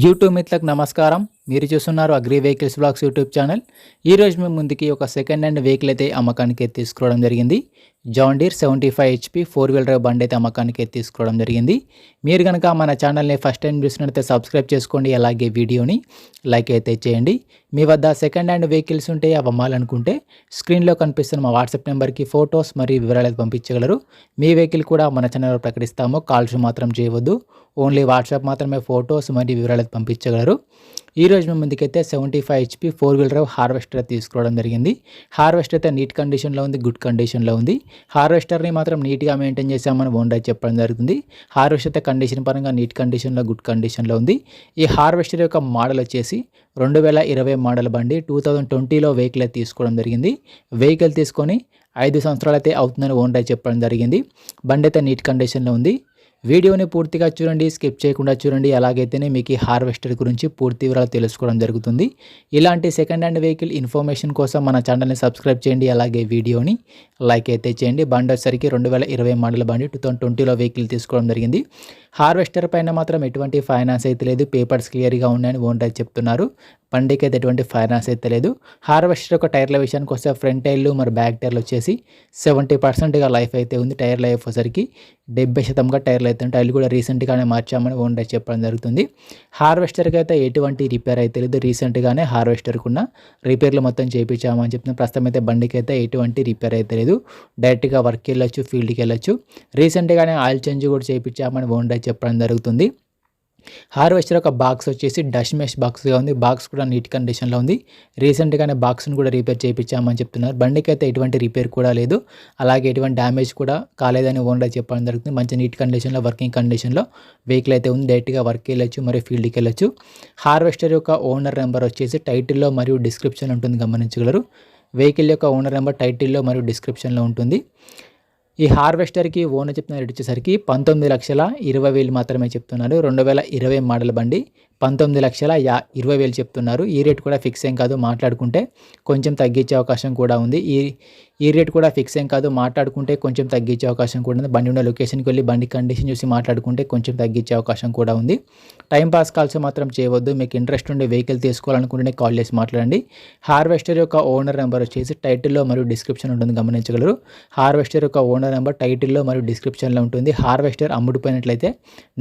YouTube మిత్రులకు నమస్కారం. మీరు చూస్తున్నారు agri vehicles blogs YouTube channel. ఈరోజు మేము ముందుకి ఒక సెకండ్ హ్యాండ్ వెహికల్ అయితే అమ్మకానికి తీసుకురావడం జరిగింది. John Deere 75 HP 4 wheeler drive బండి అయితే అమ్మకానికి తీసుకురావడం జరిగింది. మీరు కనుక మన ఛానల్ని ఫస్ట్ టైం చూసినట్లయితే సబ్స్క్రైబ్ చేసుకోండి, అలాగే వీడియోని లైక్ అయితే చేయండి. మీ వద్ద సెకండ్ హ్యాండ్ వెహికల్స్ ఉంటే అవి అమ్మాలనుకుంటే స్క్రీన్లో కనిపిస్తున్న మా వాట్సాప్ నెంబర్కి ఫొటోస్ మరియు వివరాలు పంపించగలరు. మీ వెహికల్ కూడా మన ఛానల్లో ప్రకటిస్తాము. కాల్స్ మాత్రం చేయవద్దు, ఓన్లీ వాట్సాప్ మాత్రమే ఫొటోస్ మరియు వివరాలు పంపించగలరు. ఈరోజు మేము ముందుకైతే 75 HP 4 వీలర్ డ్రైవ్ హార్వెస్టర్ తీసుకోవడం జరిగింది. హార్వెస్టర్ అయితే నీట్ కండిషన్లో ఉంది, గుడ్ కండిషన్లో ఉంది. హార్వెస్టర్ని మాత్రం నీట్గా మెయింటైన్ చేసామని ఓనర్ చెప్పడం జరుగుతుంది. హార్వెస్టర్ అయితే కండిషన్ పరంగా నీట్ కండిషన్లో, గుడ్ కండిషన్లో ఉంది. ఈ హార్వెస్టర్ యొక్క మోడల్ వచ్చేసి 2020 మోడల్ బండి. 2020లో వెహికల్ అయితే తీసుకోవడం జరిగింది. వెహికల్ తీసుకొని 5 సంవత్సరాలు అయితే అవుతుందని ఓనర్ చెప్పడం జరిగింది. బండి అయితే నీట్ కండిషన్లో ఉంది. వీడియోని పూర్తిగా చూడండి, స్కిప్ చేయకుండా చూడండి. అలాగైతేనే మీకు ఈ హార్వెస్టర్ గురించి పూర్తి వివరాలు తెలుసుకోవడం జరుగుతుంది. ఇలాంటి సెకండ్ హ్యాండ్ వెహికల్ ఇన్ఫర్మేషన్ కోసం మన ఛానల్ని సబ్స్క్రైబ్ చేయండి, అలాగే వీడియోని లైక్ అయితే చేయండి. బండి వచ్చేసరికి 2020 మోడల్ బండి. 2020లో వెహికల్ తీసుకోవడం జరిగింది. హార్వెస్టర్ పైన మాత్రం ఎటువంటి ఫైనాన్స్ అయితే లేదు, పేపర్స్ క్లియర్గా ఉన్నాయని ఓనర్ చెప్తున్నారు. బండికి అయితే ఎటువంటి ఫైనాన్స్ అయితే లేదు. హార్వెస్టర్ ఒక టైర్ల విషయానికి వస్తే ఫ్రంట్ టైర్లు మరి బ్యాక్ టైర్లు వచ్చేసి 70%గా లైఫ్ అయితే ఉంది. టైర్ లైఫ్ వచ్చేసరికి 70% టైర్లు అయితే ఉంటాయి. టైర్లు కూడా రీసెంట్గానే మార్చామని ఓనర్ చెప్పడం జరుగుతుంది. హార్వెస్టర్కి అయితే ఎటువంటి రిపేర్ అయితే లేదు. రీసెంట్గానే హార్వెస్టర్కి ఉన్న రిపేర్లు మొత్తం చేయించామని చెప్తున్నాం. ప్రస్తుతం అయితే బండికి అయితే ఎటువంటి రిపేర్ అయితే లేదు. డైరెక్ట్గా వర్క్కి వెళ్ళొచ్చు, ఫీల్డ్కి వెళ్ళొచ్చు. రీసెంట్గానే ఆయిల్ చేంజ్ కూడా చేయించామని ఓనర్ చెప్పడం జరుగుతుంది. హార్వెస్టర్ ఒక బాక్స్ వచ్చేసి డస్ట్ మెష్ బాక్స్గా ఉంది. బాక్స్ కూడా నీట్ కండిషన్లో ఉంది. రీసెంట్గానే బాక్స్ను కూడా రిపేర్ చేయించామని చెప్తున్నారు. బండికి అయితే ఎటువంటి రిపేర్ కూడా లేదు, అలాగే ఎటువంటి డ్యామేజ్ కూడా కాలేదని ఓనర్ చెప్పడం జరుగుతుంది. మంచి నీట్ కండిషన్లో, వర్కింగ్ కండిషన్లో వెహికల్ అయితే ఉంది. డైరెక్ట్గా వర్క్కి వెళ్ళొచ్చు, మరియు ఫీల్డ్కి వెళ్ళొచ్చు. హార్వెస్టర్ యొక్క ఓనర్ నెంబర్ వచ్చేసి టైటిల్లో మరియు డిస్క్రిప్షన్ ఉంటుంది, గమనించగలరు. వెహికల్ యొక్క ఓనర్ నెంబర్ టైటిల్లో మరియు డిస్క్రిప్షన్లో ఉంటుంది. ఈ హార్వెస్టర్కి ఓనర్ చెప్తున్న రేట్ వచ్చేసరికి 19,20,000 మాత్రమే చెప్తున్నారు. 2020 మోడల్ బండి 19,20,000 చెప్తున్నారు. ఈ రేట్ కూడా ఫిక్స్ ఏం కాదు, మాట్లాడుకుంటే కొంచెం తగ్గించే అవకాశం కూడా ఉంది. ఈ రేట్ కూడా ఫిక్స్ ఏం కాదు, మాట్లాడుకుంటే కొంచెం తగ్గించే అవకాశం కూడా ఉంది. బండి ఉన్న లొకేషన్కి వెళ్ళి బండి కండిషన్ చూసి మాట్లాడుకుంటే కొంచెం తగ్గించే అవకాశం కూడా ఉంది. టైంపాస్ కాల్స్ మాత్రం చేయవద్దు. మీకు ఇంట్రెస్ట్ ఉండే వెహికల్ తీసుకోవాలనుకుంటేనే కాల్ చేసి మాట్లాడండి. హార్వెస్టర్ యొక్క ఓనర్ నెంబర్ వచ్చేసి టైటిల్లో మరియు డిస్క్రిప్షన్ ఉంటుంది, గమనించగలరు. హార్వెస్టర్ యొక్క ఓనర్ నెంబర్ టైటిల్లో మరియు డిస్క్రిప్షన్లో ఉంటుంది. హార్వెస్టర్ అమ్ముడిపోయినట్లయితే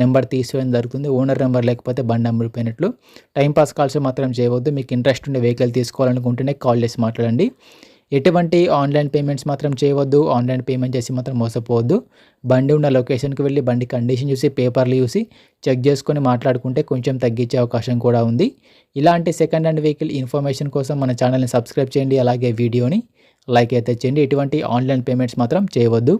నెంబర్ తీసుకోవడం జరుగుతుంది. ఓనర్ నెంబర్ లేకపోతే బండి అమ్ముడిపోయినట్లు. టైంపాస్ కాల్స్ మాత్రం చేయవద్దు. మీకు ఇంట్రెస్ట్ ఉండే వెహికల్ తీసుకోవాలనుకుంటేనే కాల్ చేసి మాట్లాడండి. ఎటువంటి ఆన్లైన్ పేమెంట్స్ మాత్రం చేయవద్దు. ఆన్లైన్ పేమెంట్ చేసి మాత్రం మోసపోవద్దు. బండి ఉన్న లొకేషన్కి వెళ్ళి బండి కండిషన్ చూసి, పేపర్లు చూసి చెక్ చేసుకొని మాట్లాడుకుంటే కొంచెం తగ్గించే అవకాశం కూడా ఉంది. ఇలాంటి సెకండ్ హ్యాండ్ వెహికల్ ఇన్ఫర్మేషన్ కోసం మన ఛానల్ని సబ్స్క్రైబ్ చేయండి, అలాగే వీడియోని లైక్ అయితే చేయండి. ఎటువంటి ఆన్లైన్ పేమెంట్స్ మాత్రం చేయవద్దు.